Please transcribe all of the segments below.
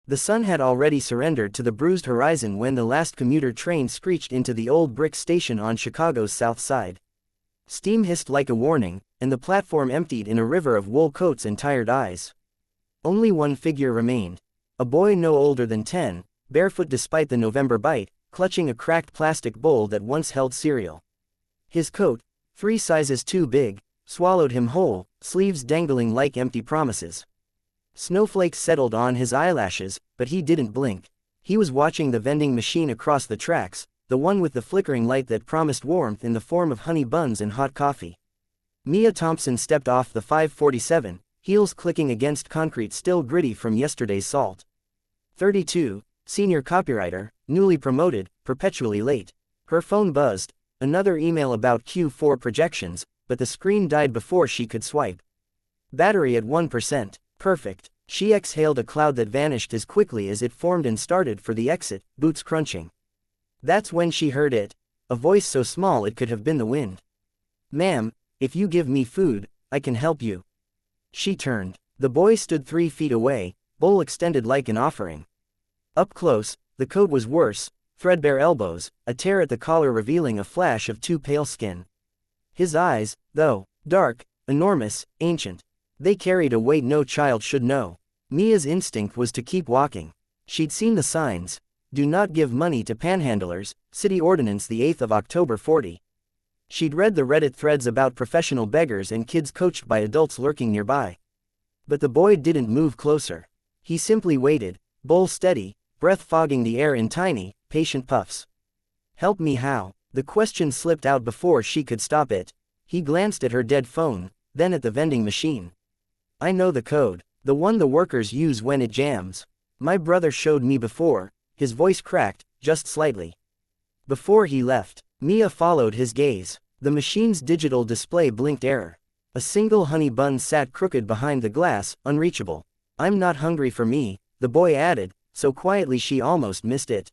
The sun had already surrendered to the bruised horizon when the last commuter train screeched into the old brick station on Chicago's south side. Steam hissed like a warning, and the platform emptied in a river of wool coats and tired eyes. Only one figure remained. A boy no older than 10, barefoot despite the November bite, clutching a cracked plastic bowl that once held cereal. His coat, 3 sizes too big, swallowed him whole, sleeves dangling like empty promises. Snowflakes settled on his eyelashes, but he didn't blink. He was watching the vending machine across the tracks, the one with the flickering light that promised warmth in the form of honey buns and hot coffee. Mia Thompson stepped off the 547, heels clicking against concrete still gritty from yesterday's salt. 32, senior copywriter, newly promoted, perpetually late. Her phone buzzed, another email about Q4 projections, but the screen died before she could swipe. Battery at 1%. Perfect. She exhaled a cloud that vanished as quickly as it formed and started for the exit, boots crunching. That's when she heard it, a voice so small it could have been the wind. "Ma'am, if you give me food, I can help you." She turned. The boy stood 3 feet away, bowl extended like an offering. Up close, the coat was worse, threadbare elbows, a tear at the collar revealing a flash of too pale skin. His eyes, though, dark, enormous, ancient. They carried a weight no child should know. Mia's instinct was to keep walking. She'd seen the signs. Do not give money to panhandlers, City Ordinance the 8th of October 40. She'd read the Reddit threads about professional beggars and kids coached by adults lurking nearby. But the boy didn't move closer. He simply waited, bowl steady, breath fogging the air in tiny, patient puffs. "Help me how?" The question slipped out before she could stop it. He glanced at her dead phone, then at the vending machine. "I know the code, the one the workers use when it jams. My brother showed me before." His voice cracked, just slightly. Before he left, Mia followed his gaze. The machine's digital display blinked error. A single honey bun sat crooked behind the glass, unreachable. "I'm not hungry for me," the boy added, so quietly she almost missed it.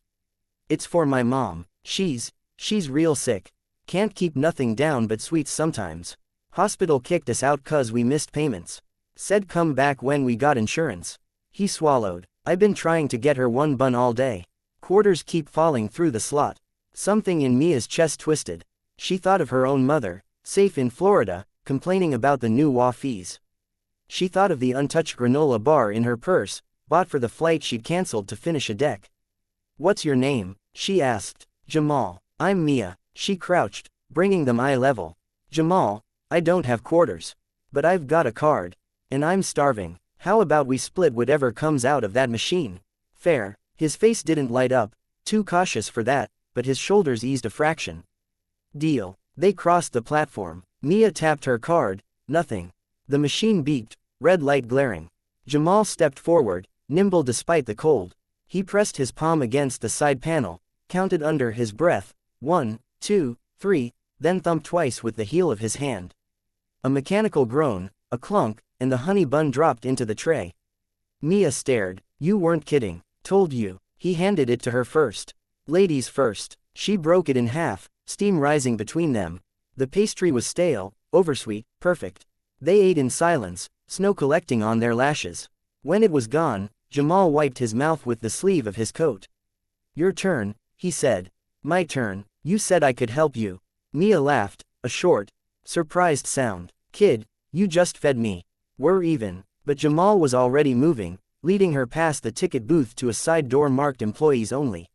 "It's for my mom. She's real sick. Can't keep nothing down but sweets sometimes. Hospital kicked us out 'cause we missed payments. Said come back when we got insurance." He swallowed. "I've been trying to get her 1 bun all day. Quarters keep falling through the slot." Something in Mia's chest twisted. She thought of her own mother, safe in Florida, complaining about the new WA fees. She thought of the untouched granola bar in her purse, bought for the flight she'd canceled to finish a deck. "What's your name?" she asked. "Jamal." "I'm Mia." She crouched, bringing them eye level. "Jamal, I don't have quarters. But I've got a card. And I'm starving. How about we split whatever comes out of that machine?" "Fair." His face didn't light up, too cautious for that, but his shoulders eased a fraction. "Deal." They crossed the platform. Mia tapped her card, nothing. The machine beeped, red light glaring. Jamal stepped forward, nimble despite the cold. He pressed his palm against the side panel, counted under his breath, 1, 2, 3, then thumped twice with the heel of his hand. A mechanical groan, a clunk, and the honey bun dropped into the tray. Mia stared. "You weren't kidding." "Told you." He handed it to her first. "Ladies first." She broke it in half, steam rising between them. The pastry was stale, oversweet, perfect. They ate in silence, snow collecting on their lashes. When it was gone, Jamal wiped his mouth with the sleeve of his coat. "Your turn," he said. "My turn. You said I could help you." Mia laughed, a short, surprised sound. "Kid, you just fed me. We're even." But Jamal was already moving, leading her past the ticket booth to a side door marked employees only.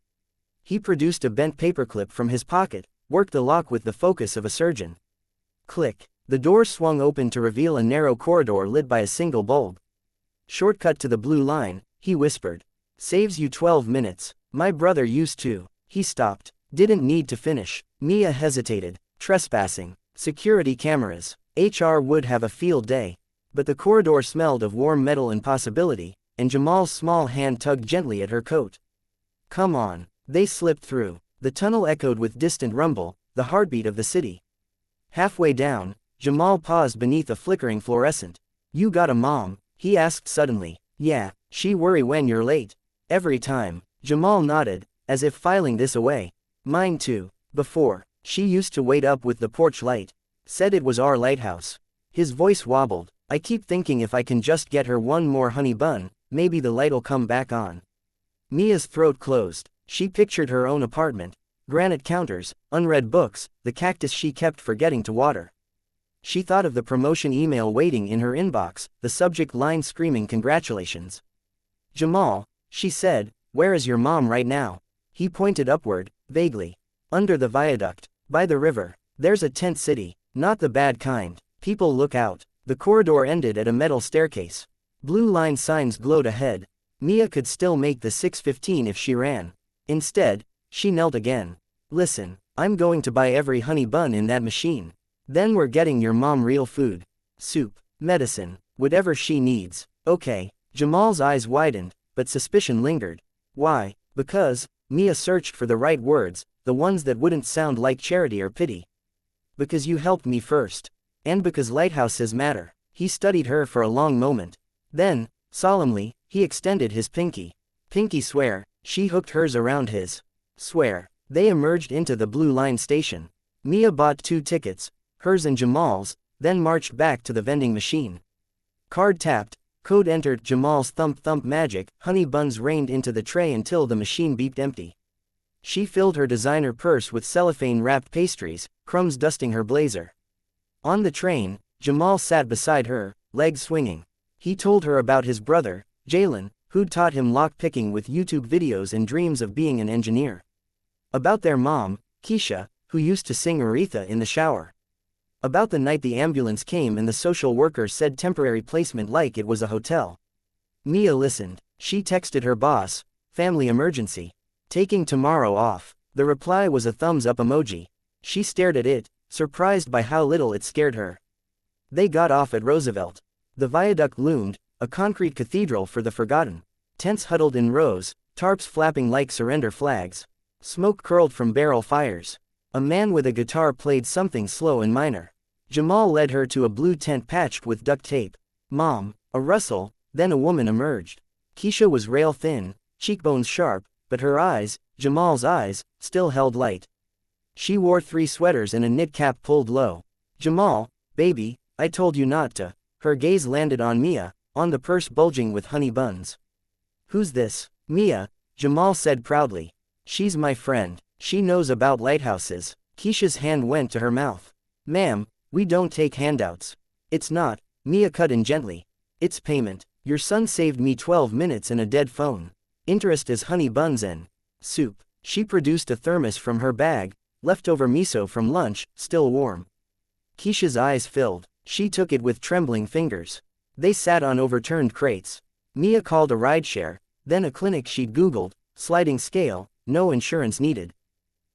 He produced a bent paperclip from his pocket, worked the lock with the focus of a surgeon. Click. The door swung open to reveal a narrow corridor lit by a single bulb. "Shortcut to the blue line," he whispered. "Saves you 12 minutes. My brother used to." He stopped. Didn't need to finish. Mia hesitated. Trespassing. Security cameras. HR would have a field day. But the corridor smelled of warm metal and possibility, and Jamal's small hand tugged gently at her coat. "Come on." They slipped through. The tunnel echoed with distant rumble, the heartbeat of the city. Halfway down, Jamal paused beneath a flickering fluorescent. "You got a mom?" he asked suddenly. "Yeah, she worry when you're late." "Every time." Jamal nodded, as if filing this away. "Mine too. Before. She used to wait up with the porch light. Said it was our lighthouse." His voice wobbled. "I keep thinking if I can just get her 1 more honey bun, maybe the light'll come back on." Mia's throat closed. She pictured her own apartment. Granite counters, unread books, the cactus she kept forgetting to water. She thought of the promotion email waiting in her inbox, the subject line screaming congratulations. "Jamal," she said, "where is your mom right now?" He pointed upward, vaguely. "Under the viaduct, by the river. There's a tent city, not the bad kind. People look out." The corridor ended at a metal staircase. Blue line signs glowed ahead. Mia could still make the 6:15 if she ran. Instead, she knelt again. "Listen, I'm going to buy every honey bun in that machine. Then we're getting your mom real food. Soup, medicine, whatever she needs." "Okay." Jamal's eyes widened, but suspicion lingered. "Why?" "Because," Mia searched for the right words, the ones that wouldn't sound like charity or pity. "Because you helped me first. And because lighthouses matter." He studied her for a long moment. Then, solemnly, he extended his pinky. "Pinky swear." She hooked hers around his. "Swear." They emerged into the Blue Line station. Mia bought 2 tickets, hers and Jamal's, then marched back to the vending machine. Card tapped, code entered. Jamal's thump magic, honey buns rained into the tray until the machine beeped empty. She filled her designer purse with cellophane-wrapped pastries, crumbs dusting her blazer. On the train, Jamal sat beside her, legs swinging. He told her about his brother, Jalen, who'd taught him lock-picking with YouTube videos and dreams of being an engineer. About their mom, Keisha, who used to sing Aretha in the shower. About the night the ambulance came and the social worker said temporary placement like it was a hotel. Mia listened. She texted her boss, "Family emergency. Taking tomorrow off." The reply was a thumbs-up emoji. She stared at it, surprised by how little it scared her. They got off at Roosevelt. The viaduct loomed, a concrete cathedral for the forgotten. Tents huddled in rows, tarps flapping like surrender flags. Smoke curled from barrel fires. A man with a guitar played something slow and minor. Jamal led her to a blue tent patched with duct tape. "Mom." A rustle, then a woman emerged. Keisha was rail-thin, cheekbones sharp, but her eyes, Jamal's eyes, still held light. She wore 3 sweaters and a knit cap pulled low. "Jamal, baby, I told you not to." Her gaze landed on Mia, on the purse bulging with honey buns. "Who's this?" "Mia," Jamal said proudly. "She's my friend. She knows about lighthouses." Keisha's hand went to her mouth. "Ma'am, we don't take handouts." "It's not," Mia cut in gently. "It's payment. Your son saved me 12 minutes and a dead phone. Interest is honey buns and soup." She produced a thermos from her bag, leftover miso from lunch, still warm. Keisha's eyes filled. She took it with trembling fingers. They sat on overturned crates. Mia called a rideshare, then a clinic she'd Googled, sliding scale, no insurance needed.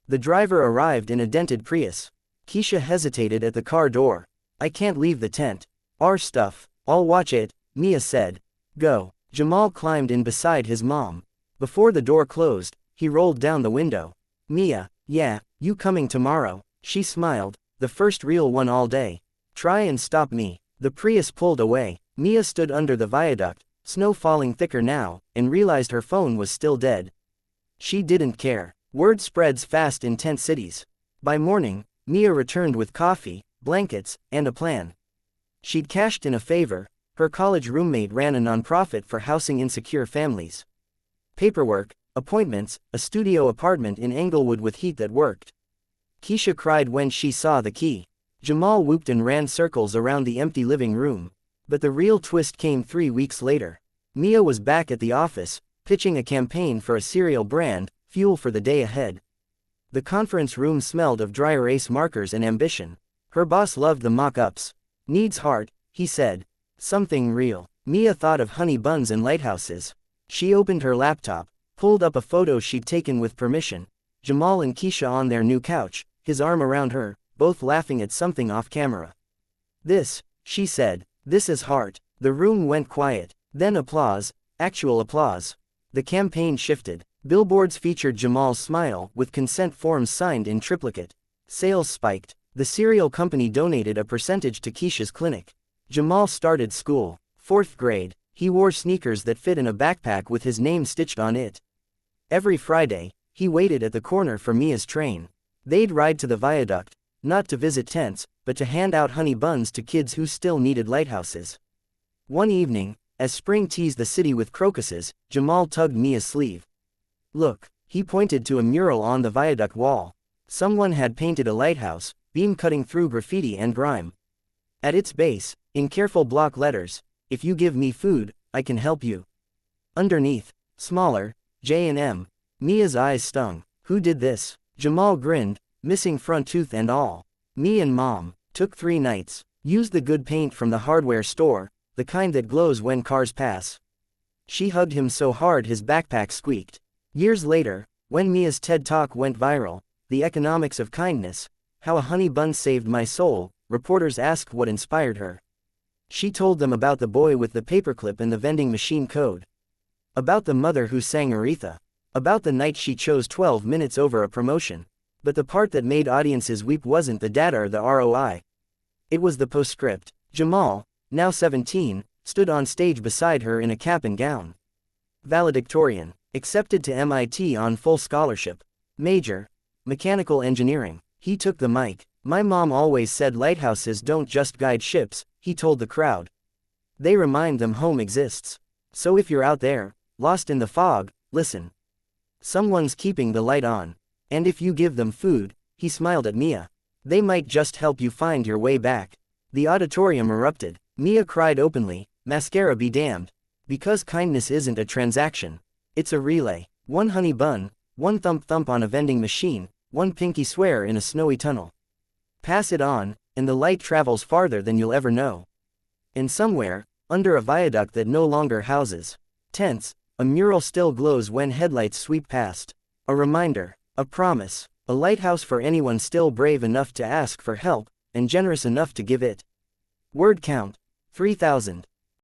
The driver arrived in a dented Prius. Keisha hesitated at the car door. "I can't leave the tent. Our stuff." "I'll watch it," Mia said. "Go." Jamal climbed in beside his mom. Before the door closed, he rolled down the window. "Mia, yeah, you coming tomorrow?" She smiled, the first real one all day. "Try and stop me." The Prius pulled away. Mia stood under the viaduct, snow falling thicker now, and realized her phone was still dead. She didn't care. Word spreads fast in tent cities. By morning, Mia returned with coffee, blankets, and a plan. She'd cashed in a favor. Her college roommate ran a nonprofit for housing insecure families. Paperwork, appointments, a studio apartment in Englewood with heat that worked. Keisha cried when she saw the key. Jamal whooped and ran circles around the empty living room. But the real twist came 3 weeks later. Mia was back at the office, pitching a campaign for a cereal brand, fuel for the day ahead. The conference room smelled of dry erase markers and ambition. Her boss loved the mock-ups. "Needs heart," he said. "Something real." Mia thought of honey buns and lighthouses. She opened her laptop, pulled up a photo she'd taken with permission. Jamal and Keisha on their new couch, his arm around her, both laughing at something off camera. "This," she said, "this is heart." The room went quiet. Then applause, actual applause. The campaign shifted. Billboards featured Jamal's smile, with consent forms signed in triplicate. Sales spiked. The cereal company donated a percentage to Keisha's clinic. Jamal started school. 4th grade. He wore sneakers that fit in a backpack with his name stitched on it. Every Friday, he waited at the corner for Mia's train. They'd ride to the viaduct, not to visit tents, but to hand out honey buns to kids who still needed lighthouses. One evening, as spring teased the city with crocuses, Jamal tugged Mia's sleeve. Look, he pointed to a mural on the viaduct wall. Someone had painted a lighthouse, beam cutting through graffiti and grime. At its base, in careful block letters, "If you give me food, I can help you." Underneath, smaller, J&M. Mia's eyes stung. Who did this? Jamal grinned, missing front tooth and all. Me and Mom. Took 3 nights. Used the good paint from the hardware store, the kind that glows when cars pass. She hugged him so hard his backpack squeaked. Years later, when Mia's TED Talk went viral, "The Economics of Kindness, How a Honey Bun Saved My Soul," reporters asked what inspired her. She told them about the boy with the paperclip and the vending machine code. About the mother who sang Aretha. About the night she chose 12 minutes over a promotion. But the part that made audiences weep wasn't the data or the ROI. It was the postscript. Jamal, now 17, stood on stage beside her in a cap and gown. Valedictorian. Accepted to MIT on full scholarship. Major. Mechanical engineering. He took the mic. "My mom always said lighthouses don't just guide ships," he told the crowd. "They remind them home exists. So if you're out there, lost in the fog, listen. Someone's keeping the light on. And if you give them food," he smiled at Mia, "they might just help you find your way back." The auditorium erupted. Mia cried openly, "Mascara be damned. Because kindness isn't a transaction. It's a relay. 1 honey bun, 1 thump on a vending machine, 1 pinky swear in a snowy tunnel. Pass it on, and the light travels farther than you'll ever know." And somewhere, under a viaduct that no longer houses tents, a mural still glows when headlights sweep past. A reminder, a promise, a lighthouse for anyone still brave enough to ask for help, and generous enough to give it. Word count: 3,000.